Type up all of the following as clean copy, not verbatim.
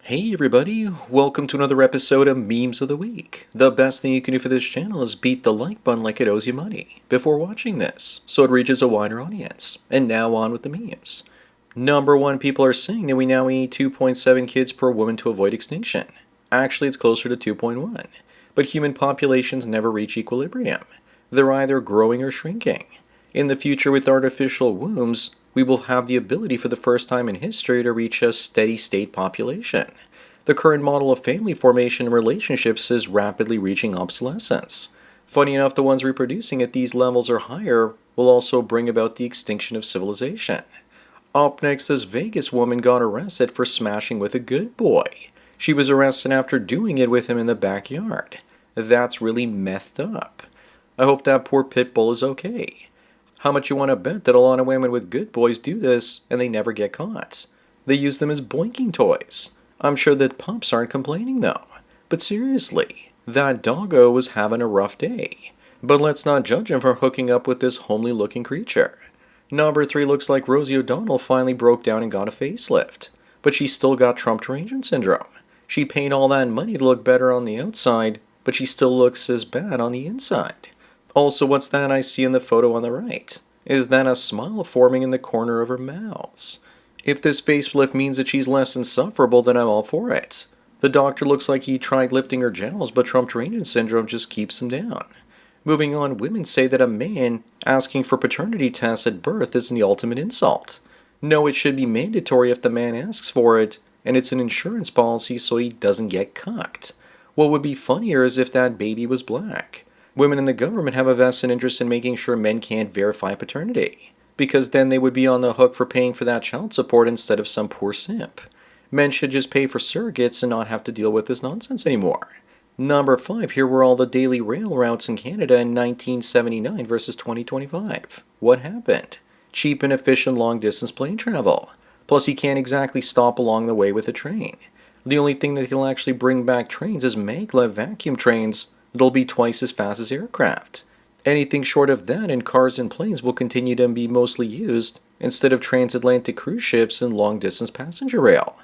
Hey everybody, welcome to another episode of Memes of the Week. The best thing you can do for this channel is beat the like button like it owes you money before watching this, so it reaches a wider audience. And now on with the memes. Number one, people are saying that we now need 2.7 kids per woman to avoid extinction. Actually, it's closer to 2.1. But human populations never reach equilibrium. They're either growing or shrinking. In the future, with artificial wombs, we will have the ability for the first time in history to reach a steady state population. The current model of family formation and relationships is rapidly reaching obsolescence. Funny enough, the ones reproducing at these levels or higher will also bring about the extinction of civilization. Up next, this Vegas woman got arrested for smashing with a good boy. She was arrested after doing it with him in the backyard. That's really methed up. I hope that poor pit bull is okay. How much you want to bet that a lot of women with good boys do this and they never get caught? They use them as boinking toys. I'm sure that pups aren't complaining though. But seriously, that doggo was having a rough day. But let's not judge him for hooking up with this homely looking creature. Number 3 looks like Rosie O'Donnell finally broke down and got a facelift. But she still got Trump derangement syndrome. She paid all that money to look better on the outside, but she still looks as bad on the inside. Also, what's that I see in the photo on the right? Is that a smile forming in the corner of her mouth? If this facelift means that she's less insufferable, then I'm all for it. The doctor looks like he tried lifting her genitals, but Trump derangement syndrome just keeps him down. Moving on, women say that a man asking for paternity tests at birth is the ultimate insult. No, it should be mandatory if the man asks for it, and it's an insurance policy so he doesn't get cucked. What would be funnier is if that baby was black. Women in the government have a vested interest in making sure men can't verify paternity, because then they would be on the hook for paying for that child support instead of some poor simp. Men should just pay for surrogates and not have to deal with this nonsense anymore. Number 5, here were all the daily rail routes in Canada in 1979 versus 2025. What happened? Cheap and efficient long-distance plane travel. Plus, you can't exactly stop along the way with a train. The only thing that will actually bring back trains is maglev vacuum trains. They'll be twice as fast as aircraft. Anything short of that and cars and planes will continue to be mostly used instead of transatlantic cruise ships and long-distance passenger rail.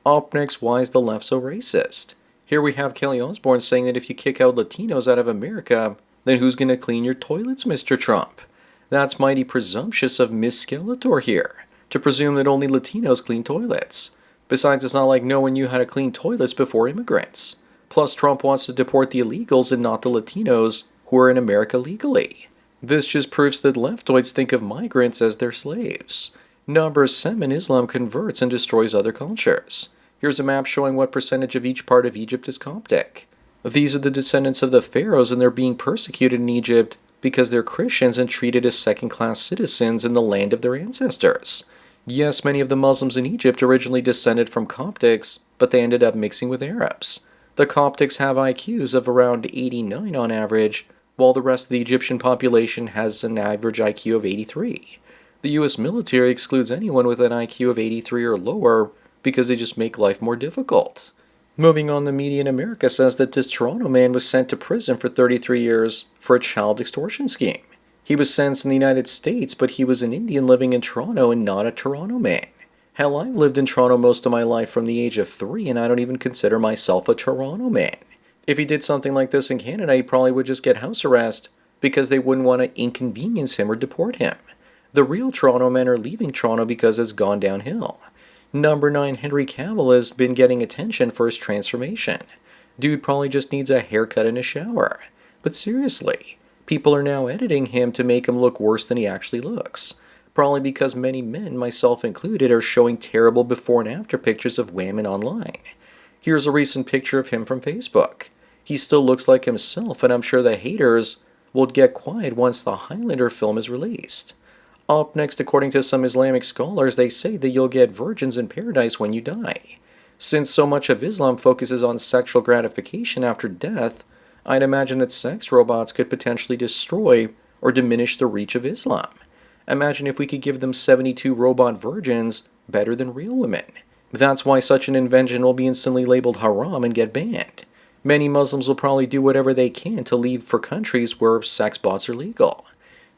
Up next, why is the left so racist? Here we have Kelly Osbourne saying that if you kick out Latinos out of America, then who's going to clean your toilets, Mr. Trump? That's mighty presumptuous of Miss Skeletor here, to presume that only Latinos clean toilets. Besides, it's not like no one knew how to clean toilets before immigrants. Plus, Trump wants to deport the illegals and not the Latinos who are in America legally. This just proves that leftoids think of migrants as their slaves. Number 7, Islam converts and destroys other cultures. Here's a map showing what percentage of each part of Egypt is Coptic. These are the descendants of the pharaohs, and they're being persecuted in Egypt because they're Christians and treated as second-class citizens in the land of their ancestors. Yes, many of the Muslims in Egypt originally descended from Coptics, but they ended up mixing with Arabs. The Coptics have IQs of around 89 on average, while the rest of the Egyptian population has an average IQ of 83. The US military excludes anyone with an IQ of 83 or lower because they just make life more difficult. Moving on, the media in America says that this Toronto man was sent to prison for 33 years for a child extortion scheme. He was sentenced in the United States, but he was an Indian living in Toronto and not a Toronto man. Hell, I've lived in Toronto most of my life from the age of 3, and I don't even consider myself a Toronto man. If he did something like this in Canada, he probably would just get house arrest because they wouldn't want to inconvenience him or deport him. The real Toronto men are leaving Toronto because it's gone downhill. Number 9, Henry Cavill has been getting attention for his transformation. Dude probably just needs a haircut and a shower. But seriously, people are now editing him to make him look worse than he actually looks. Probably because many men, myself included, are showing terrible before and after pictures of women online. Here's a recent picture of him from Facebook. He still looks like himself, and I'm sure the haters will get quiet once the Highlander film is released. Up next, according to some Islamic scholars, they say that you'll get virgins in paradise when you die. Since so much of Islam focuses on sexual gratification after death, I'd imagine that sex robots could potentially destroy or diminish the reach of Islam. Imagine if we could give them 72 robot virgins better than real women. That's why such an invention will be instantly labeled haram and get banned. Many Muslims will probably do whatever they can to leave for countries where sex bots are legal.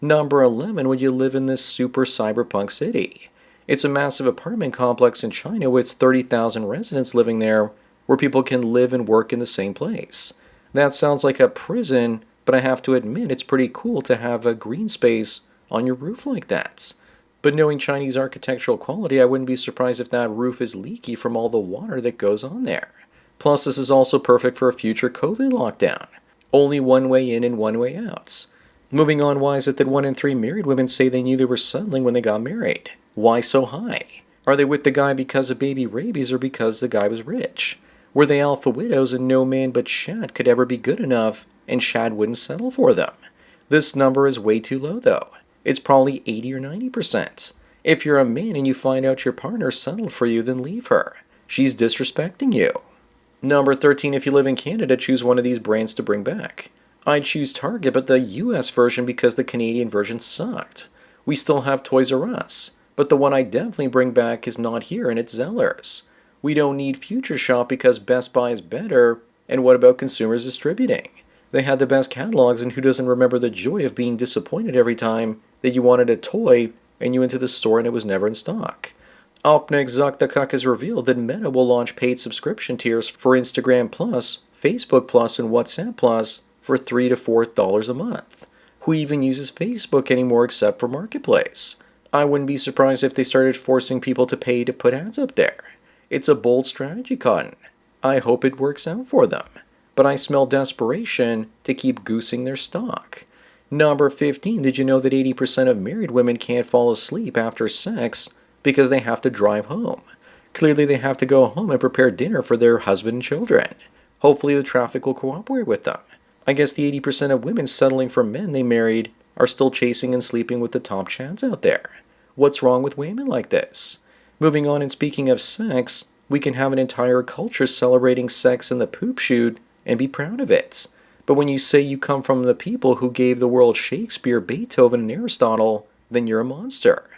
Number 11, would you live in this super cyberpunk city? It's a massive apartment complex in China with 30,000 residents living there where people can live and work in the same place. That sounds like a prison, but I have to admit it's pretty cool to have a green space on your roof like that. But knowing Chinese architectural quality, I wouldn't be surprised if that roof is leaky from all the water that goes on there. Plus, this is also perfect for a future COVID lockdown. Only one way in and one way out. Moving on, why is it that 1 in 3 married women say they knew they were settling when they got married? Why so high? Are they with the guy because of baby rabies or because the guy was rich? Were they alpha widows and no man but Shad could ever be good enough and Shad wouldn't settle for them? This number is way too low though. It's probably 80 or 90%. If you're a man and you find out your partner settled for you, then leave her. She's disrespecting you. Number 13, if you live in Canada, choose one of these brands to bring back. I'd choose Target, but the US version because the Canadian version sucked. We still have Toys R Us, but the one I definitely bring back is not here and it's Zellers. We don't need Future Shop because Best Buy is better, and what about consumers distributing? They had the best catalogs, and who doesn't remember the joy of being disappointed every time that you wanted a toy and you went to the store and it was never in stock? Up next, Zuck the Cuck has revealed that Meta will launch paid subscription tiers for Instagram Plus, Facebook Plus, and WhatsApp Plus for $3 to $4 a month. Who even uses Facebook anymore except for Marketplace? I wouldn't be surprised if they started forcing people to pay to put ads up there. It's a bold strategy, Cotton. I hope it works out for them. But I smell desperation to keep goosing their stock. Number 15, did you know that 80% of married women can't fall asleep after sex because they have to drive home? Clearly they have to go home and prepare dinner for their husband and children. Hopefully the traffic will cooperate with them. I guess the 80% of women settling for men they married are still chasing and sleeping with the top chads out there. What's wrong with women like this? Moving on, and speaking of sex, we can have an entire culture celebrating sex in the poop chute and be proud of it. But when you say you come from the people who gave the world Shakespeare, Beethoven, and Aristotle, then you're a monster.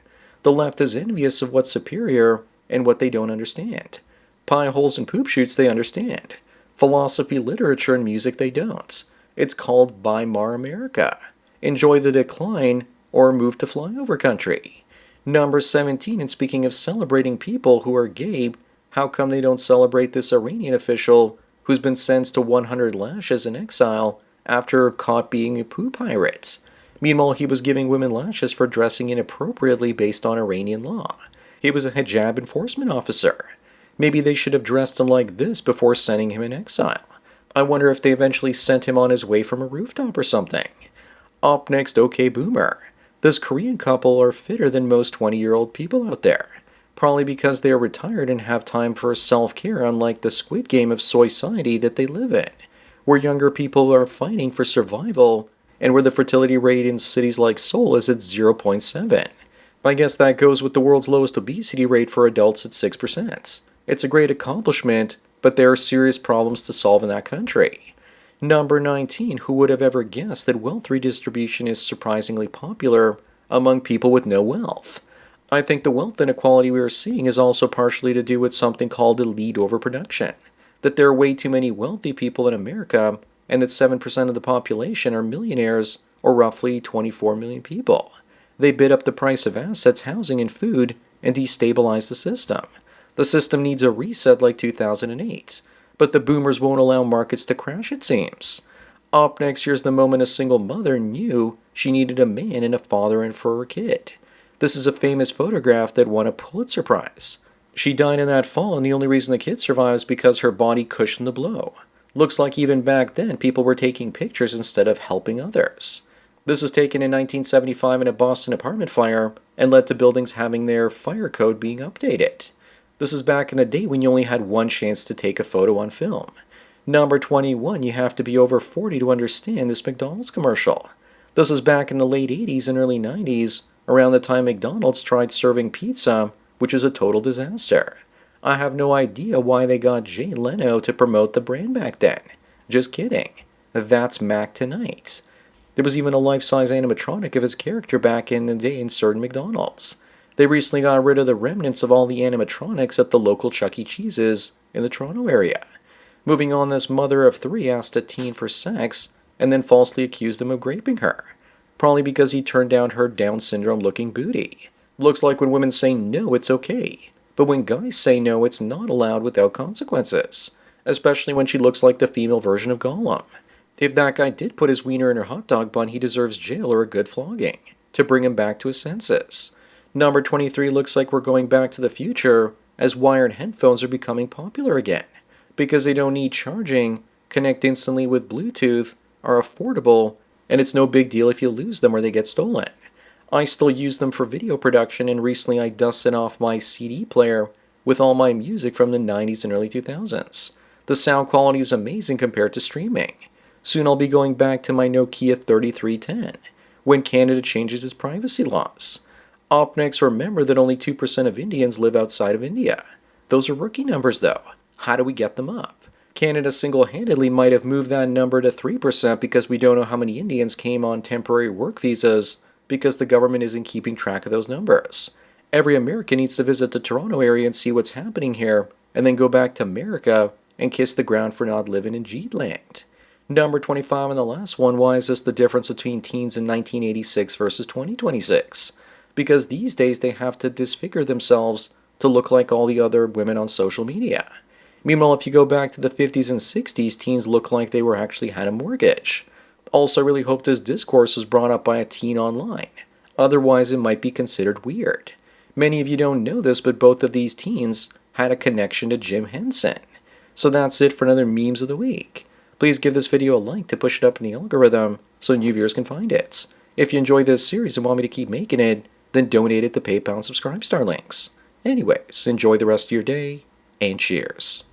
The left is envious of what's superior and what they don't understand. Pie holes and poop chutes they understand. Philosophy, literature, and music they don't. It's called Weimar America. Enjoy the decline or move to flyover country. Number 17, and speaking of celebrating people who are gay, how come they don't celebrate this Iranian official who's been sentenced to 100 lashes in exile after caught being a poo pirate? Meanwhile, he was giving women lashes for dressing inappropriately based on Iranian law. He was a hijab enforcement officer. Maybe they should have dressed him like this before sending him in exile. I wonder if they eventually sent him on his way from a rooftop or something. Up next, OK Boomer. This Korean couple are fitter than most 20-year-old people out there. Probably because they are retired and have time for self-care, unlike the Squid Game of society that they live in, where younger people are fighting for survival and where the fertility rate in cities like Seoul is at 0.7. I guess that goes with the world's lowest obesity rate for adults at 6%. It's a great accomplishment, but there are serious problems to solve in that country. Number 19, who would have ever guessed that wealth redistribution is surprisingly popular among people with no wealth? I think the wealth inequality we are seeing is also partially to do with something called elite overproduction. That there are way too many wealthy people in America, and that 7% of the population are millionaires, or roughly 24 million people. They bid up the price of assets, housing, and food, and destabilize the system. The system needs a reset like 2008, but the boomers won't allow markets to crash, it seems. Up next, here's the moment a single mother knew she needed a man and a father and for her kid. This is a famous photograph that won a Pulitzer Prize. She died in that fall, and the only reason the kid survives is because her body cushioned the blow. Looks like even back then, people were taking pictures instead of helping others. This was taken in 1975 in a Boston apartment fire and led to buildings having their fire code being updated. This is back in the day when you only had one chance to take a photo on film. Number 21, you have to be over 40 to understand this McDonald's commercial. This was back in the late 80s and early 90s, around the time McDonald's tried serving pizza, which is a total disaster. I have no idea why they got Jay Leno to promote the brand back then. Just kidding. That's Mac tonight. There was even a life-size animatronic of his character back in the day in certain McDonald's. They recently got rid of the remnants of all the animatronics at the local Chuck E. Cheese's in the Toronto area. Moving on, this mother of 3 asked a teen for sex and then falsely accused him of raping her, probably because he turned down her Down syndrome-looking booty. Looks like when women say no, it's okay. But when guys say no, it's not allowed without consequences. Especially when she looks like the female version of Gollum. If that guy did put his wiener in her hot dog bun, he deserves jail or a good flogging to bring him back to his senses. Number 23 looks like we're going back to the future as wired headphones are becoming popular again because they don't need charging, connect instantly with Bluetooth, are affordable, and it's no big deal if you lose them or they get stolen. I still use them for video production, and recently I dusted off my CD player with all my music from the 90s and early 2000s. The sound quality is amazing compared to streaming. Soon I'll be going back to my Nokia 3310 when Canada changes its privacy laws. Up next, remember that only 2% of Indians live outside of India. Those are rookie numbers though. How do we get them up? Canada single-handedly might have moved that number to 3% because we don't know how many Indians came on temporary work visas because the government isn't keeping track of those numbers. Every American needs to visit the Toronto area and see what's happening here, and then go back to America and kiss the ground for not living in G-land. Number 25 and the last one, why is this the difference between teens in 1986 versus 2026? Because these days they have to disfigure themselves to look like all the other women on social media. Meanwhile, if you go back to the 50s and 60s, teens look like they were actually had a mortgage. Also, I really hope this discourse was brought up by a teen online. Otherwise, it might be considered weird. Many of you don't know this, but both of these teens had a connection to Jim Henson. So that's it for another Memes of the Week. Please give this video a like to push it up in the algorithm so new viewers can find it. If you enjoyed this series and want me to keep making it, then donate it to PayPal and Subscribe Star links. Anyways, enjoy the rest of your day, and cheers.